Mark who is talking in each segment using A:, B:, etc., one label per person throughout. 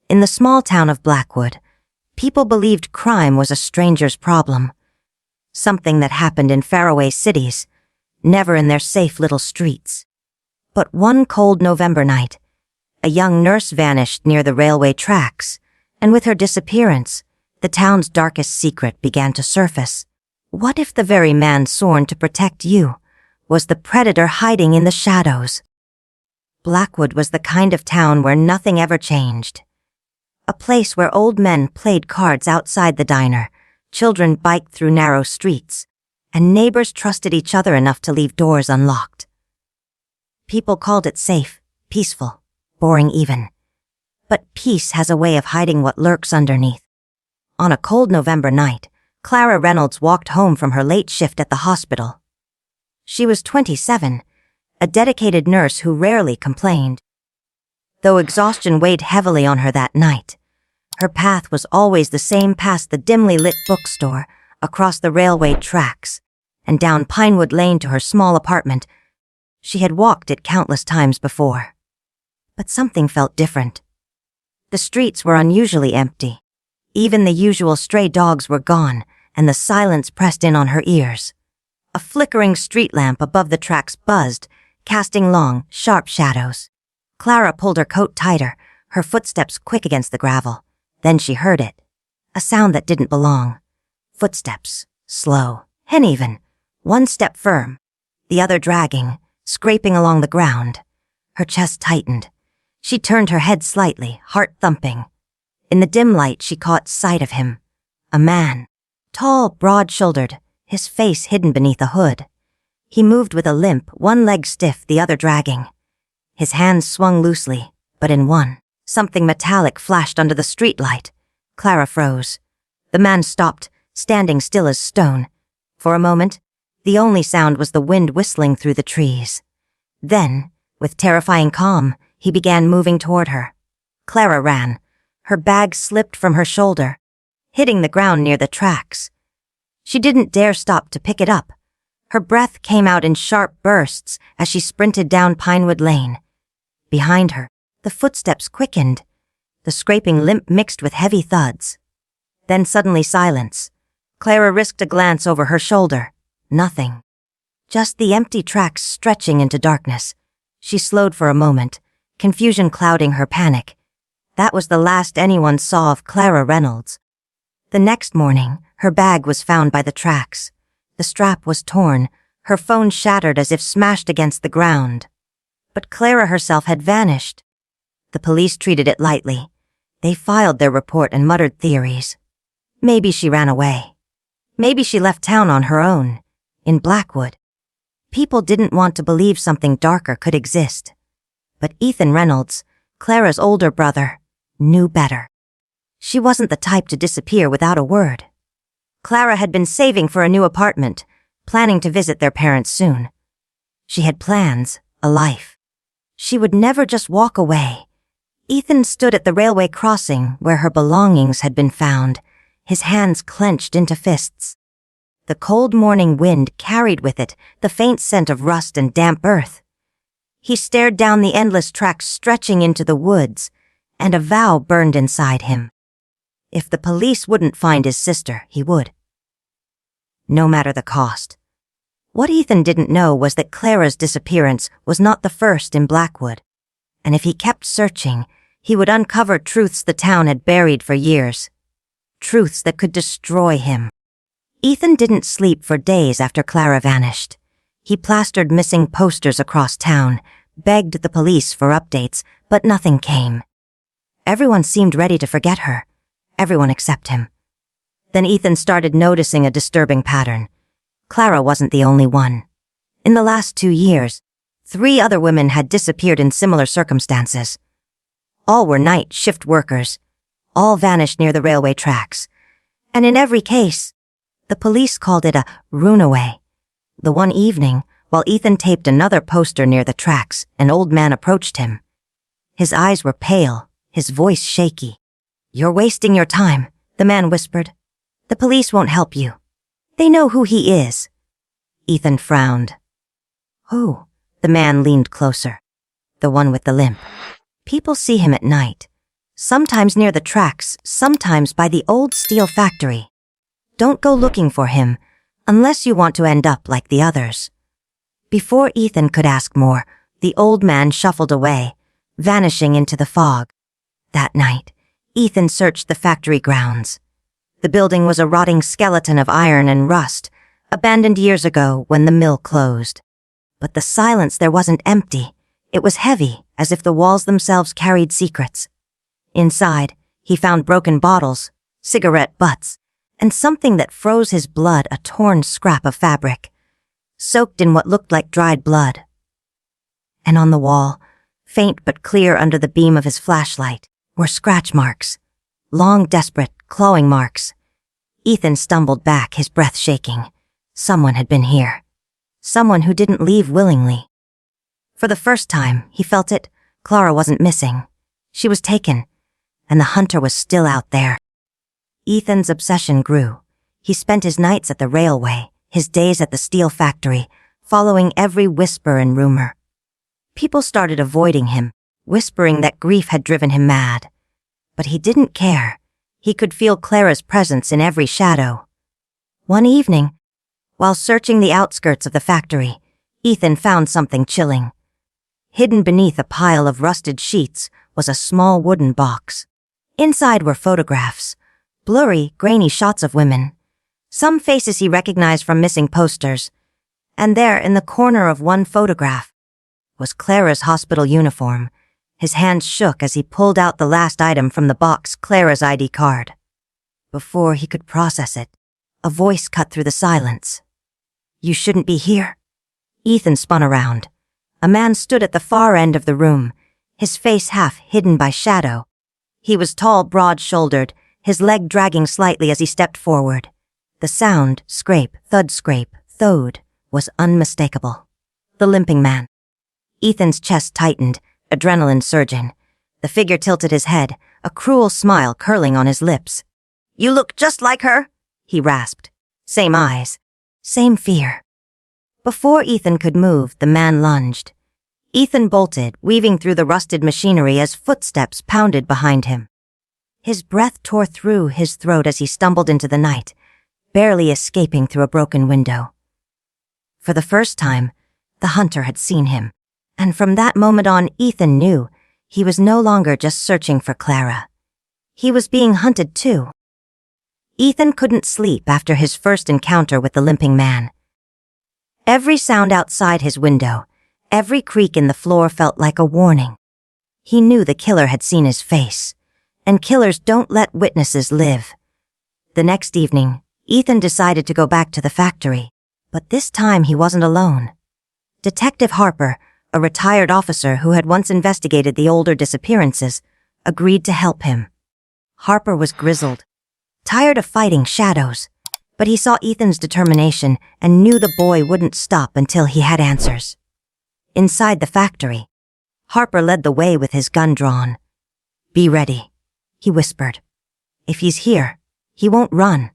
A: In the small town of Blackwood, people believed crime was a stranger's problem. Something that happened in faraway cities, never in their safe little streets. But one cold November night, a young nurse vanished near the railway tracks, and with her disappearance, the town's darkest secret began to surface. What if the very man sworn to protect you was the predator hiding in the shadows? Blackwood was the kind of town where nothing ever changed. A place where old men played cards outside the diner, children biked through narrow streets, and neighbors trusted each other enough to leave doors unlocked. People called it safe, peaceful, boring even. But peace has a way of hiding what lurks underneath. On a cold November night, Clara Reynolds walked home from her late shift at the hospital. She was 27, a dedicated nurse who rarely complained. Though exhaustion weighed heavily on her that night, her path was always the same past the dimly lit bookstore, across the railway tracks, and down Pinewood Lane to her small apartment. She had walked it countless times before. But something felt different. The streets were unusually empty. Even the usual stray dogs were gone, and the silence pressed in on her ears. A flickering street lamp above the tracks buzzed, casting long, sharp shadows. Clara pulled her coat tighter, her footsteps quick against the gravel. Then she heard it. A sound that didn't belong. Footsteps, slow, uneven. One step firm, the other dragging, scraping along the ground. Her chest tightened. She turned her head slightly, heart thumping. In the dim light, she caught sight of him. A man. Tall, broad-shouldered, his face hidden beneath a hood. He moved with a limp, one leg stiff, the other dragging. His hands swung loosely, but in one. Something metallic flashed under the streetlight. Clara froze. The man stopped, standing still as stone. For a moment, the only sound was the wind whistling through the trees. Then, with terrifying calm, he began moving toward her. Clara ran. Her bag slipped from her shoulder, hitting the ground near the tracks. She didn't dare stop to pick it up. Her breath came out in sharp bursts as she sprinted down Pinewood Lane. Behind her, the footsteps quickened, the scraping limp mixed with heavy thuds. Then suddenly silence. Clara risked a glance over her shoulder. Nothing. Just the empty tracks stretching into darkness. She slowed for a moment, confusion clouding her panic. That was the last anyone saw of Clara Reynolds. The next morning, her bag was found by the tracks. The strap was torn, her phone shattered as if smashed against the ground. But Clara herself had vanished. The police treated it lightly. They filed their report and muttered theories. Maybe she ran away. Maybe she left town on her own, in Blackwood. People didn't want to believe something darker could exist. But Ethan Reynolds, Clara's older brother, knew better. She wasn't the type to disappear without a word. Clara had been saving for a new apartment, planning to visit their parents soon. She had plans, a life. She would never just walk away. Ethan stood at the railway crossing where her belongings had been found, his hands clenched into fists. The cold morning wind carried with it the faint scent of rust and damp earth. He stared down the endless tracks stretching into the woods, and a vow burned inside him. If the police wouldn't find his sister, he would. No matter the cost. What Ethan didn't know was that Clara's disappearance was not the first in Blackwood, and if he kept searching, he would uncover truths the town had buried for years. Truths that could destroy him. Ethan didn't sleep for days after Clara vanished. He plastered missing posters across town, begged the police for updates, but nothing came. Everyone seemed ready to forget her. Everyone except him. Then Ethan started noticing a disturbing pattern. Clara wasn't the only one. In the last 2 years, 3 other women had disappeared in similar circumstances. All were night shift workers. All vanished near the railway tracks. And in every case, the police called it a runaway. The one evening, while Ethan taped another poster near the tracks, an old man approached him. His eyes were pale, his voice shaky. "You're wasting your time," the man whispered. "The police won't help you. They know who he is." Ethan frowned. "Who?" The man leaned closer. "The one with the limp. People see him at night. Sometimes near the tracks, sometimes by the old steel factory. Don't go looking for him, unless you want to end up like the others. Before Ethan could ask more, the old man shuffled away, vanishing into the fog. That night, Ethan searched the factory grounds. The building was a rotting skeleton of iron and rust, abandoned years ago when the mill closed. But the silence there wasn't empty. It was heavy, as if the walls themselves carried secrets. Inside, he found broken bottles, cigarette butts, and something that froze his blood, a torn scrap of fabric, soaked in what looked like dried blood. And on the wall, faint but clear under the beam of his flashlight, were scratch marks, long, desperate, clawing marks. Ethan stumbled back, his breath shaking. Someone had been here. Someone who didn't leave willingly. For the first time, he felt it. Clara wasn't missing. She was taken, and the hunter was still out there. Ethan's obsession grew. He spent his nights at the railway, his days at the steel factory, following every whisper and rumor. People started avoiding him, whispering that grief had driven him mad. But he didn't care. He could feel Clara's presence in every shadow. One evening, while searching the outskirts of the factory, Ethan found something chilling. Hidden beneath a pile of rusted sheets was a small wooden box. Inside were photographs, blurry, grainy shots of women. Some faces he recognized from missing posters. And there, in the corner of one photograph, was Clara's hospital uniform. His hands shook as he pulled out the last item from the box, Clara's ID card. Before he could process it, a voice cut through the silence. "You shouldn't be here." Ethan spun around. A man stood at the far end of the room, his face half hidden by shadow. He was tall, broad-shouldered, his leg dragging slightly as he stepped forward. The sound, scrape, thud, was unmistakable. The limping man. Ethan's chest tightened, adrenaline surging. The figure tilted his head, a cruel smile curling on his lips. "You look just like her," he rasped. Same eyes, same fear. Before Ethan could move, the man lunged. Ethan bolted, weaving through the rusted machinery as footsteps pounded behind him. His breath tore through his throat as he stumbled into the night, barely escaping through a broken window. For the first time, the hunter had seen him, and from that moment on, Ethan knew he was no longer just searching for Clara. He was being hunted too. Ethan couldn't sleep after his first encounter with the limping man. Every sound outside his window, every creak in the floor felt like a warning. He knew the killer had seen his face, and killers don't let witnesses live. The next evening, Ethan decided to go back to the factory, but this time he wasn't alone. Detective Harper, a retired officer who had once investigated the older disappearances, agreed to help him. Harper was grizzled, tired of fighting shadows, but he saw Ethan's determination and knew the boy wouldn't stop until he had answers. Inside the factory, Harper led the way with his gun drawn. "Be ready," he whispered. "If he's here, he won't run."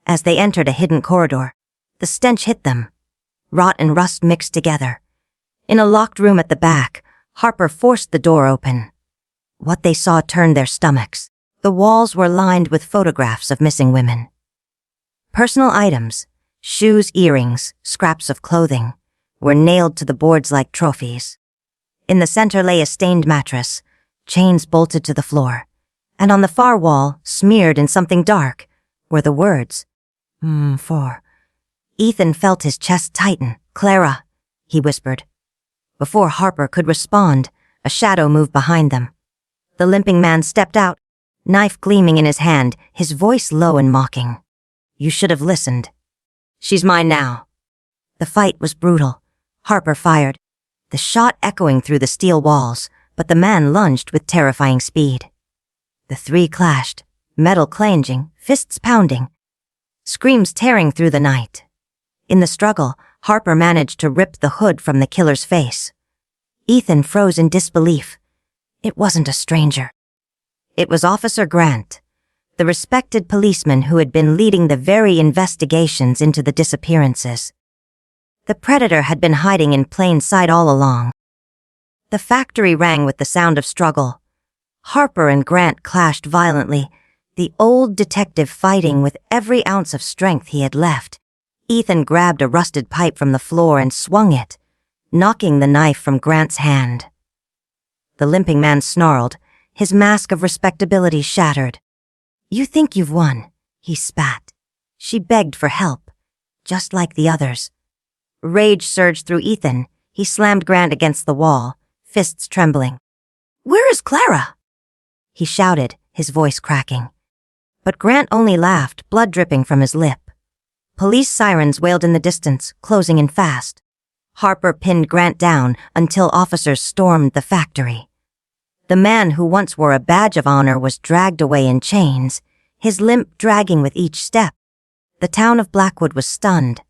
A: As they entered a hidden corridor, the stench hit them. Rot and rust mixed together. In a locked room at the back, Harper forced the door open. What they saw turned their stomachs. The walls were lined with photographs of missing women. Personal items, shoes, earrings, scraps of clothing, were nailed to the boards like trophies. In the center lay a stained mattress, chains bolted to the floor, and on the far wall, smeared in something dark, were the words, "for." Ethan felt his chest tighten. "Clara," he whispered. Before Harper could respond, a shadow moved behind them. The limping man stepped out, knife gleaming in his hand, his voice low and mocking. "You should have listened. She's mine now." The fight was brutal. Harper fired, the shot echoing through the steel walls, but the man lunged with terrifying speed. The three clashed, metal clanging, fists pounding, screams tearing through the night. In the struggle, Harper managed to rip the hood from the killer's face. Ethan froze in disbelief. It wasn't a stranger. It was Officer Grant, the respected policeman who had been leading the very investigations into the disappearances. The predator had been hiding in plain sight all along. The factory rang with the sound of struggle. Harper and Grant clashed violently, the old detective fighting with every ounce of strength he had left. Ethan grabbed a rusted pipe from the floor and swung it, knocking the knife from Grant's hand. The limping man snarled, his mask of respectability shattered. "You think you've won," he spat. She begged for help, just like the others. Rage surged through Ethan. He slammed Grant against the wall, fists trembling. "Where is Clara?" he shouted, his voice cracking. But Grant only laughed, blood dripping from his lip. Police sirens wailed in the distance, closing in fast. Harper pinned Grant down until officers stormed the factory. The man who once wore a badge of honor was dragged away in chains, his limp dragging with each step. The town of Blackwood was stunned.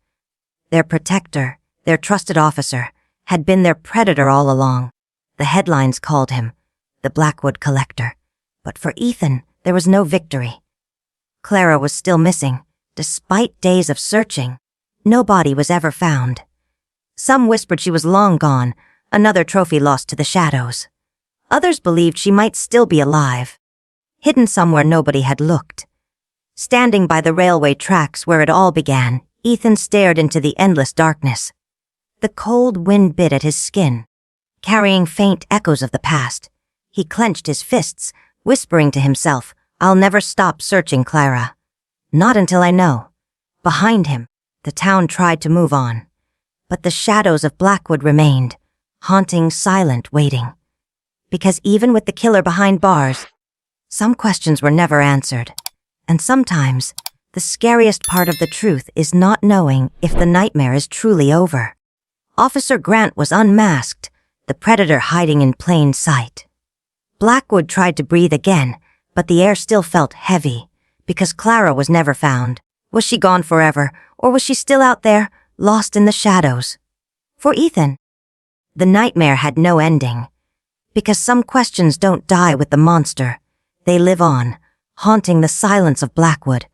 A: Their protector, their trusted officer, had been their predator all along. The headlines called him the Blackwood Collector. But for Ethan, there was no victory. Clara was still missing. Despite days of searching, no body was ever found. Some whispered she was long gone, another trophy lost to the shadows. Others believed she might still be alive, hidden somewhere nobody had looked. Standing by the railway tracks where it all began, Ethan stared into the endless darkness. The cold wind bit at his skin, carrying faint echoes of the past. He clenched his fists, whispering to himself, "I'll never stop searching Clara. Not until I know." Behind him, the town tried to move on. But the shadows of Blackwood remained, haunting, silent, waiting. Because even with the killer behind bars, some questions were never answered. And sometimes, the scariest part of the truth is not knowing if the nightmare is truly over. Officer Grant was unmasked, the predator hiding in plain sight. Blackwood tried to breathe again, but the air still felt heavy, because Clara was never found. Was she gone forever, or was she still out there, lost in the shadows? For Ethan, the nightmare had no ending, because some questions don't die with the monster. They live on, haunting the silence of Blackwood,